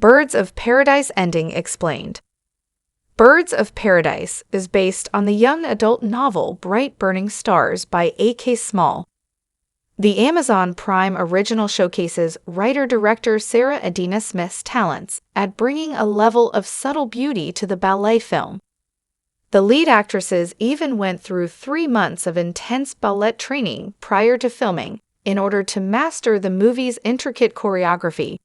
Birds of Paradise ending explained. Birds of Paradise is based on the young adult novel Bright Burning Stars by A.K. Small. The Amazon Prime original showcases writer-director Sarah Adina Smith's talents at bringing a level of subtle beauty to the ballet film. The lead actresses even went through 3 months of intense ballet training prior to filming in order to master the movie's intricate choreography.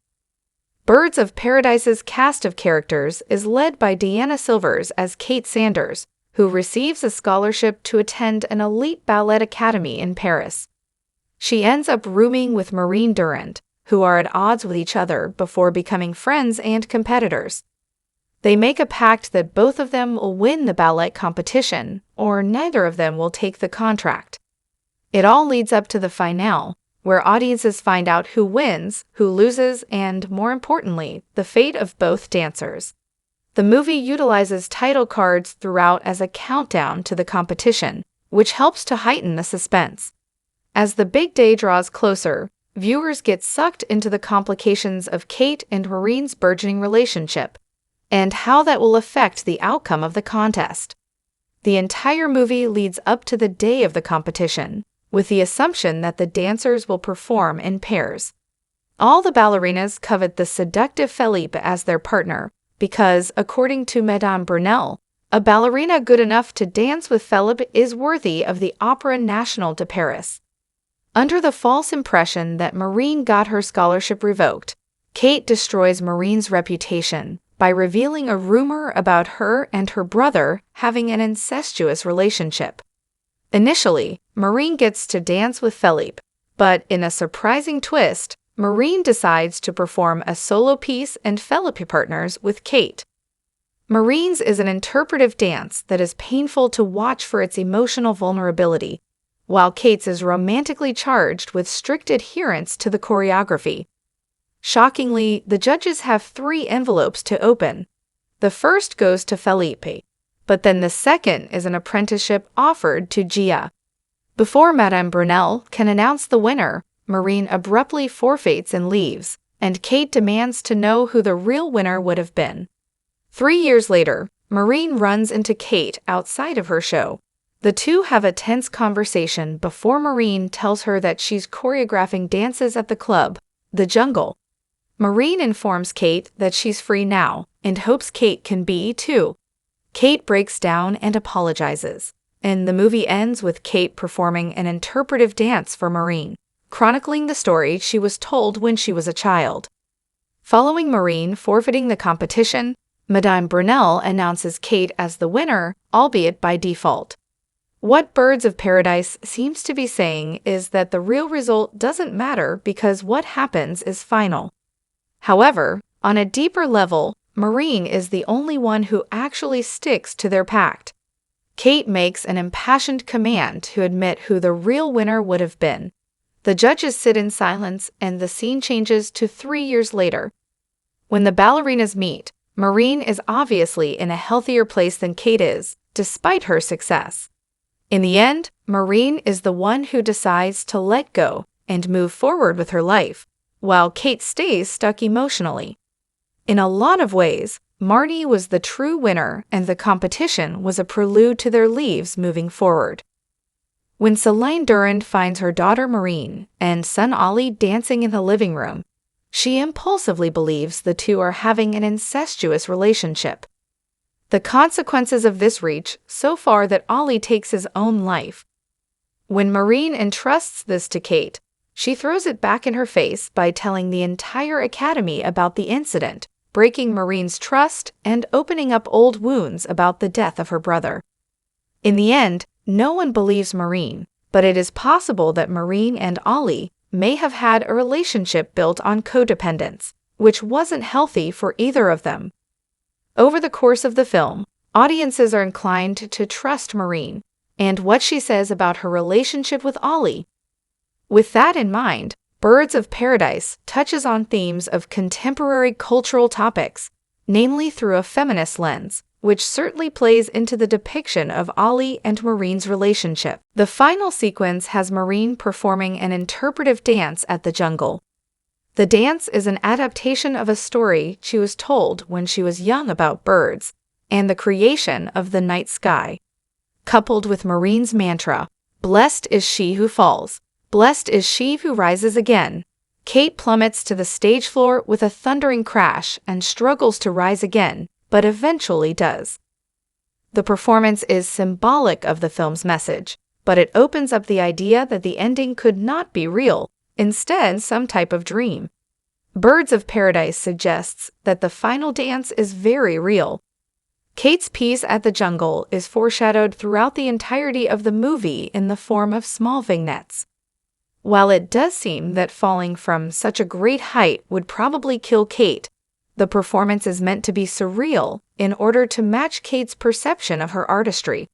Birds of Paradise's cast of characters is led by Deanna Silvers as Kate Sanders, who receives a scholarship to attend an elite ballet academy in Paris. She ends up rooming with Maureen Durand, who are at odds with each other before becoming friends and competitors. They make a pact that both of them will win the ballet competition, or neither of them will take the contract. It all leads up to the finale, where audiences find out who wins, who loses, and, more importantly, the fate of both dancers. The movie utilizes title cards throughout as a countdown to the competition, which helps to heighten the suspense. As the big day draws closer, viewers get sucked into the complications of Kate and Maureen's burgeoning relationship, and how that will affect the outcome of the contest. The entire movie leads up to the day of the competition, with the assumption that the dancers will perform in pairs. All the ballerinas covet the seductive Philippe as their partner, because, according to Madame Brunel, a ballerina good enough to dance with Philippe is worthy of the Opéra National de Paris. Under the false impression that Maureen got her scholarship revoked, Kate destroys Maureen's reputation by revealing a rumor about her and her brother having an incestuous relationship. Initially, Maureen gets to dance with Philippe, but in a surprising twist, Maureen decides to perform a solo piece and Philippe partners with Kate. Maureen's is an interpretive dance that is painful to watch for its emotional vulnerability, while Kate's is romantically charged with strict adherence to the choreography. Shockingly, the judges have 3 envelopes to open. The first goes to Felipe, but then the second is an apprenticeship offered to Gia. Before Madame Brunel can announce the winner, Maureen abruptly forfeits and leaves, and Kate demands to know who the real winner would have been. 3 years later, Maureen runs into Kate outside of her show. The two have a tense conversation before Maureen tells her that she's choreographing dances at the club, The Jungle. Maureen informs Kate that she's free now and hopes Kate can be too. Kate breaks down and apologizes, and the movie ends with Kate performing an interpretive dance for Maureen, chronicling the story she was told when she was a child. Following Maureen forfeiting the competition, Madame Brunel announces Kate as the winner, albeit by default. What Birds of Paradise seems to be saying is that the real result doesn't matter because what happens is final. However, on a deeper level, Maureen is the only one who actually sticks to their pact. Kate makes an impassioned command to admit who the real winner would have been. The judges sit in silence and the scene changes to 3 years later. When the ballerinas meet, Maureen is obviously in a healthier place than Kate is, despite her success. In the end, Maureen is the one who decides to let go and move forward with her life, while Kate stays stuck emotionally. In a lot of ways, Marnie was the true winner and the competition was a prelude to their lives moving forward. When Celine Durand finds her daughter Maureen and son Ollie dancing in the living room, she impulsively believes the two are having an incestuous relationship. The consequences of this reach so far that Ollie takes his own life. When Maureen entrusts this to Kate, she throws it back in her face by telling the entire academy about the incident, breaking Maureen's trust and opening up old wounds about the death of her brother. In the end, no one believes Maureen, but it is possible that Maureen and Ollie may have had a relationship built on codependence, which wasn't healthy for either of them. Over the course of the film, audiences are inclined to trust Maureen and what she says about her relationship with Ollie. With that in mind, Birds of Paradise touches on themes of contemporary cultural topics, namely through a feminist lens, which certainly plays into the depiction of Ollie and Maureen's relationship. The final sequence has Maureen performing an interpretive dance at the jungle. The dance is an adaptation of a story she was told when she was young about birds and the creation of the night sky. Coupled with Maureen's mantra, "Blessed is she who falls, blessed is she who rises again," Kate plummets to the stage floor with a thundering crash and struggles to rise again, but eventually does. The performance is symbolic of the film's message, but it opens up the idea that the ending could not be real, instead some type of dream. Birds of Paradise suggests that the final dance is very real. Kate's peace at the jungle is foreshadowed throughout the entirety of the movie in the form of small vignettes. While it does seem that falling from such a great height would probably kill Kate, the performance is meant to be surreal in order to match Kate's perception of her artistry.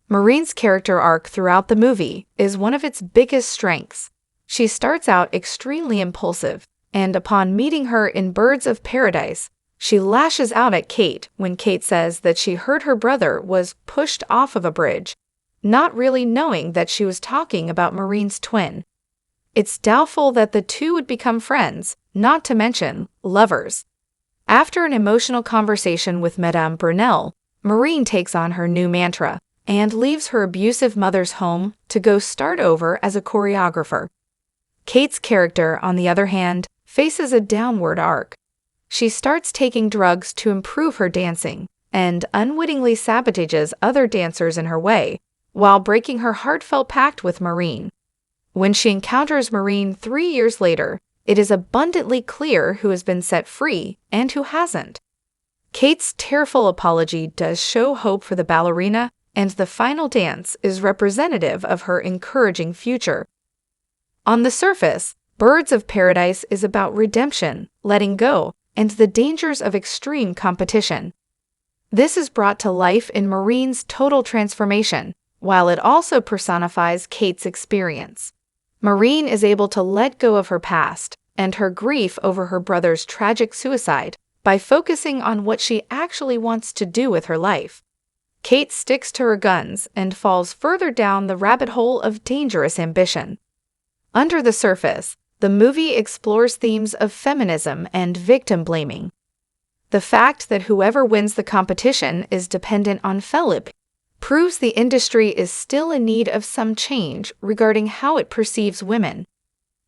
Maureen's character arc throughout the movie is one of its biggest strengths. She starts out extremely impulsive, and upon meeting her in Birds of Paradise, she lashes out at Kate when Kate says that she heard her brother was pushed off of a bridge, not really knowing that she was talking about Maureen's twin. It's doubtful that the two would become friends, not to mention lovers. After an emotional conversation with Madame Brunel, Maureen takes on her new mantra and leaves her abusive mother's home to go start over as a choreographer. Kate's character, on the other hand, faces a downward arc. She starts taking drugs to improve her dancing and unwittingly sabotages other dancers in her way while breaking her heartfelt pact with Maureen. When she encounters Maureen 3 years later, it is abundantly clear who has been set free and who hasn't. Kate's tearful apology does show hope for the ballerina, and the final dance is representative of her encouraging future. On the surface, Birds of Paradise is about redemption, letting go, and the dangers of extreme competition. This is brought to life in Maureen's total transformation, while it also personifies Kate's experience. Maureen is able to let go of her past and her grief over her brother's tragic suicide by focusing on what she actually wants to do with her life. Kate sticks to her guns and falls further down the rabbit hole of dangerous ambition. Under the surface, the movie explores themes of feminism and victim blaming. The fact that whoever wins the competition is dependent on Philip proves the industry is still in need of some change regarding how it perceives women.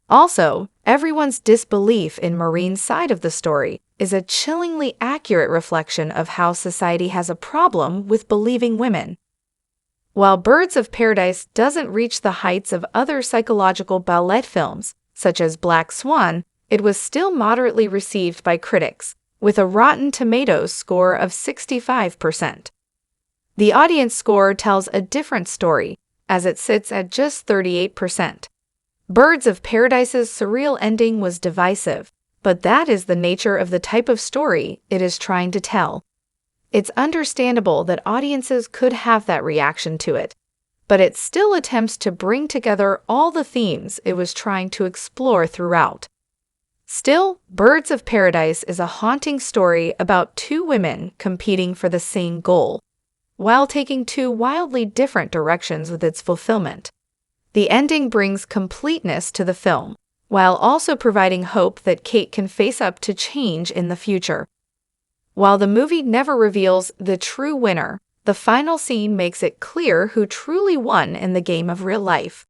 Also, everyone's disbelief in Maureen's side of the story is a chillingly accurate reflection of how society has a problem with believing women. While Birds of Paradise doesn't reach the heights of other psychological ballet films, such as Black Swan, it was still moderately received by critics, with a Rotten Tomatoes score of 65%. The audience score tells a different story, as it sits at just 38%. Birds of Paradise's surreal ending was divisive, but that is the nature of the type of story it is trying to tell. It's understandable that audiences could have that reaction to it, but it still attempts to bring together all the themes it was trying to explore throughout. Still, Birds of Paradise is a haunting story about two women competing for the same goal, while taking two wildly different directions with its fulfillment. The ending brings completeness to the film, while also providing hope that Kate can face up to change in the future. While the movie never reveals the true winner, the final scene makes it clear who truly won in the game of real life.